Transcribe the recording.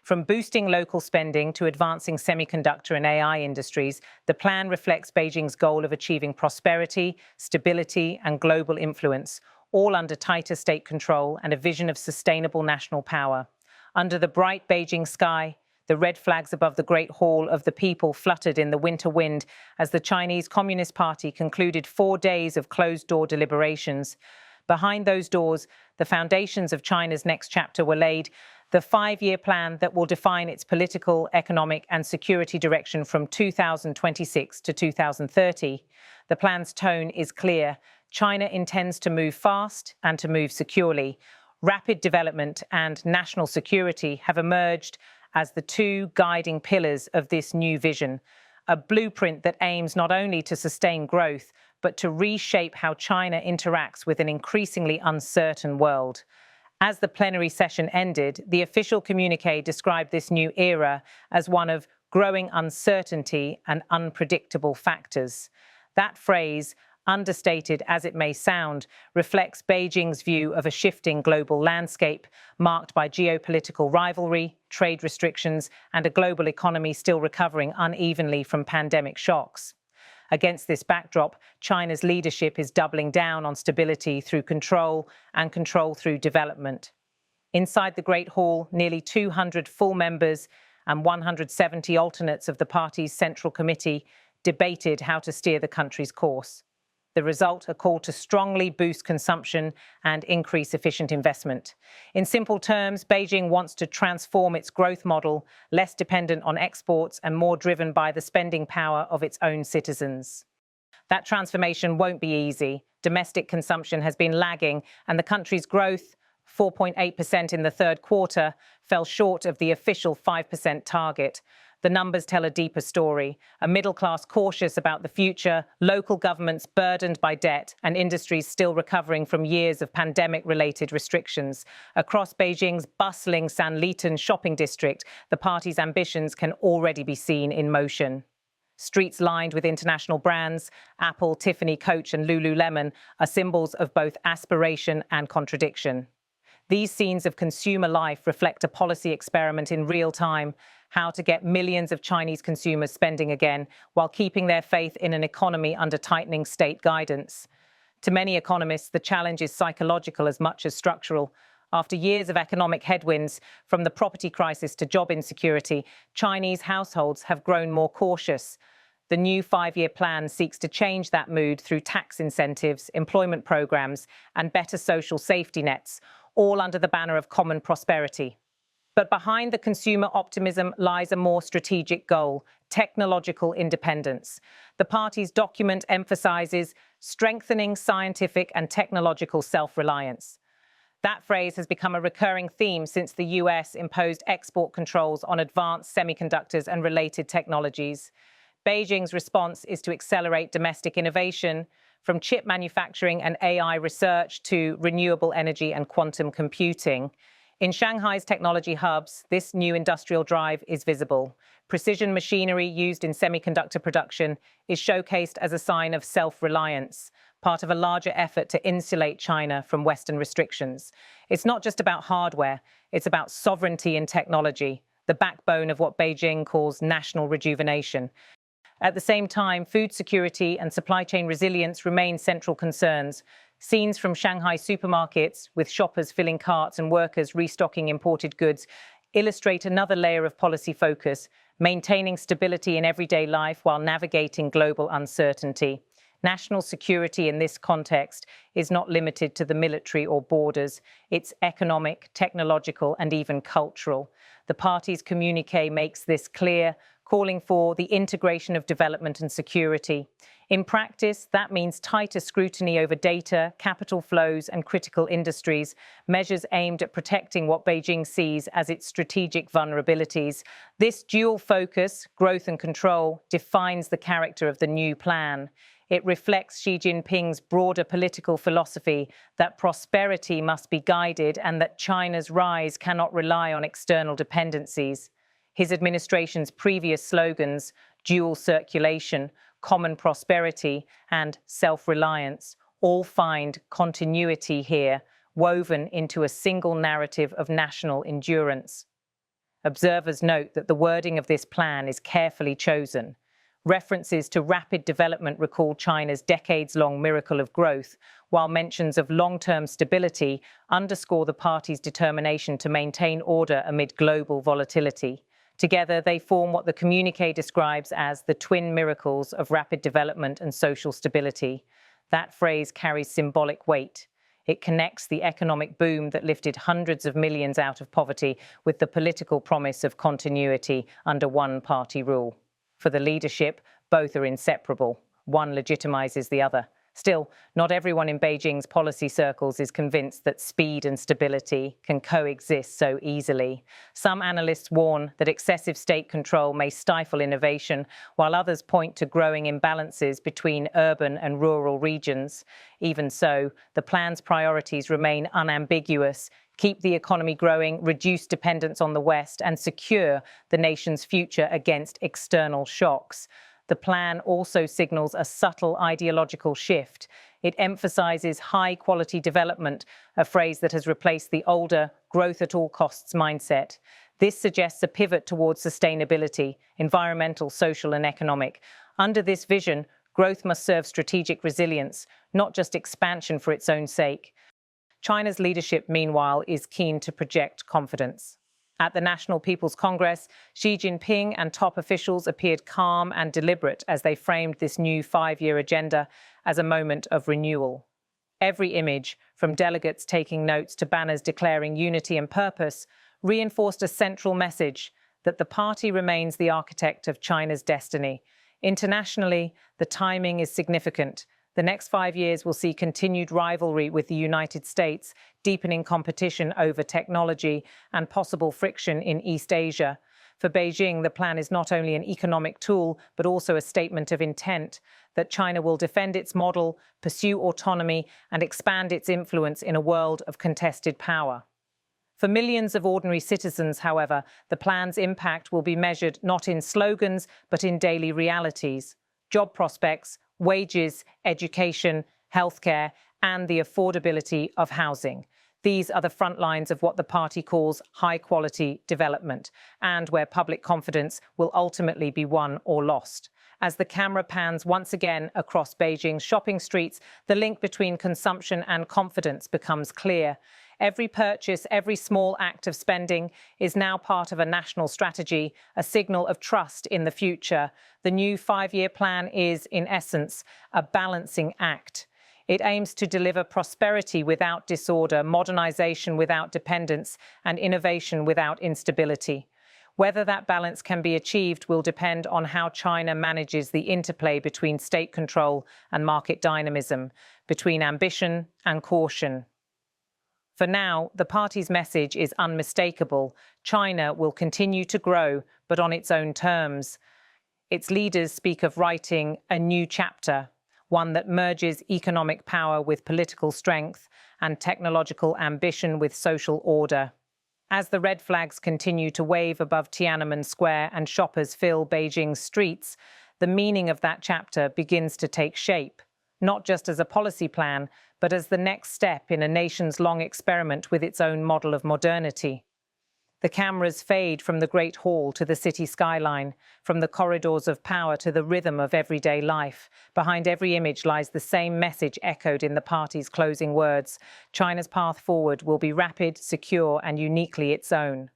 From boosting local spending to advancing semiconductor and AI industries, the plan reflects Beijing's goal of achieving prosperity, stability, and global influence, all under tighter state control and a vision of sustainable national power. Under the bright Beijing sky, the red flags above the Great Hall of the People fluttered in the winter wind as the Chinese Communist Party concluded 4 days of closed-door deliberations. Behind those doors, the foundations of China's next chapter were laid, the 5-year plan that will define its political, economic, and security direction from 2026 to 2030. The plan's tone is clear. China intends to move fast and to move securely. Rapid development and national security have emerged as the two guiding pillars of this new vision, a blueprint that aims not only to sustain growth, but to reshape how China interacts with an increasingly uncertain world. As the plenary session ended, the official communiqué described this new era as one of growing uncertainty and unpredictable factors. That phrase, understated as it may sound, reflects Beijing's view of a shifting global landscape marked by geopolitical rivalry, trade restrictions, and a global economy still recovering unevenly from pandemic shocks. Against this backdrop, China's leadership is doubling down on stability through control and control through development. Inside the Great Hall, nearly 200 full members and 170 alternates of the party's Central Committee debated how to steer the country's course. The result, a call to strongly boost consumption and increase efficient investment. In simple terms, Beijing wants to transform its growth model, less dependent on exports and more driven by the spending power of its own citizens. That transformation won't be easy. Domestic consumption has been lagging, and the country's growth, 4.8% in the third quarter, fell short of the official 5% target. The numbers tell a deeper story. A middle class cautious about the future, local governments burdened by debt, and industries still recovering from years of pandemic-related restrictions. Across Beijing's bustling Sanlitun shopping district, the party's ambitions can already be seen in motion. Streets lined with international brands, Apple, Tiffany, Coach, and Lululemon are symbols of both aspiration and contradiction. These scenes of consumer life reflect a policy experiment in real time, how to get millions of Chinese consumers spending again while keeping their faith in an economy under tightening state guidance. To many economists, the challenge is psychological as much as structural. After years of economic headwinds, from the property crisis to job insecurity, Chinese households have grown more cautious. The new 5-year plan seeks to change that mood through tax incentives, employment programs, and better social safety nets, all under the banner of common prosperity. But behind the consumer optimism lies a more strategic goal: technological independence. The party's document emphasizes strengthening scientific and technological self-reliance. That phrase has become a recurring theme since the US imposed export controls on advanced semiconductors and related technologies. Beijing's response is to accelerate domestic innovation, from chip manufacturing and AI research to renewable energy and quantum computing. In Shanghai's technology hubs, this new industrial drive is visible. Precision machinery used in semiconductor production is showcased as a sign of self-reliance, part of a larger effort to insulate China from Western restrictions. It's not just about hardware, it's about sovereignty in technology, the backbone of what Beijing calls national rejuvenation. At the same time, food security and supply chain resilience remain central concerns. Scenes from Shanghai supermarkets, with shoppers filling carts and workers restocking imported goods, illustrate another layer of policy focus, maintaining stability in everyday life while navigating global uncertainty. National security in this context is not limited to the military or borders. It's economic, technological, and even cultural. The party's communiqué makes this clear, calling for the integration of development and security. In practice, that means tighter scrutiny over data, capital flows, and critical industries, measures aimed at protecting what Beijing sees as its strategic vulnerabilities. This dual focus, growth and control, defines the character of the new plan. It reflects Xi Jinping's broader political philosophy that prosperity must be guided and that China's rise cannot rely on external dependencies. His administration's previous slogans, dual circulation, common prosperity, and self-reliance, all find continuity here, woven into a single narrative of national endurance. Observers note that the wording of this plan is carefully chosen. References to rapid development recall China's decades-long miracle of growth, while mentions of long-term stability underscore the party's determination to maintain order amid global volatility. Together, they form what the communiqué describes as the twin miracles of rapid development and social stability. That phrase carries symbolic weight. It connects the economic boom that lifted hundreds of millions out of poverty with the political promise of continuity under one-party rule. For the leadership, both are inseparable. One legitimizes the other. Still, not everyone in Beijing's policy circles is convinced that speed and stability can coexist so easily. Some analysts warn that excessive state control may stifle innovation, while others point to growing imbalances between urban and rural regions. Even so, the plan's priorities remain unambiguous: keep the economy growing, reduce dependence on the West, and secure the nation's future against external shocks. The plan also signals a subtle ideological shift. It emphasizes high-quality development, a phrase that has replaced the older growth at all costs mindset. This suggests a pivot towards sustainability, environmental, social, and economic. Under this vision, growth must serve strategic resilience, not just expansion for its own sake. China's leadership, meanwhile, is keen to project confidence. At the National People's Congress, Xi Jinping and top officials appeared calm and deliberate as they framed this new five-year agenda as a moment of renewal. Every image, from delegates taking notes to banners declaring unity and purpose, reinforced a central message that the party remains the architect of China's destiny. Internationally, the timing is significant. The next 5 years will see continued rivalry with the United States, deepening competition over technology, and possible friction in East Asia. For Beijing, the plan is not only an economic tool, but also a statement of intent that China will defend its model, pursue autonomy, and expand its influence in a world of contested power. For millions of ordinary citizens, however, the plan's impact will be measured not in slogans, but in daily realities: job prospects, wages, education, healthcare, and the affordability of housing. These are the front lines of what the party calls high-quality development, and where public confidence will ultimately be won or lost. As the camera pans once again across Beijing's shopping streets, the link between consumption and confidence becomes clear. Every purchase, every small act of spending is now part of a national strategy, a signal of trust in the future. The new five-year plan is, in essence, a balancing act. It aims to deliver prosperity without disorder, modernization without dependence, and innovation without instability. Whether that balance can be achieved will depend on how China manages the interplay between state control and market dynamism, between ambition and caution. For now, the party's message is unmistakable. China will continue to grow, but on its own terms. Its leaders speak of writing a new chapter, one that merges economic power with political strength and technological ambition with social order. As the red flags continue to wave above Tiananmen Square and shoppers fill Beijing's streets, the meaning of that chapter begins to take shape, not just as a policy plan, but as the next step in a nation's long experiment with its own model of modernity. The cameras fade from the Great Hall to the city skyline, from the corridors of power to the rhythm of everyday life. Behind every image lies the same message echoed in the party's closing words: China's path forward will be rapid, secure, and uniquely its own.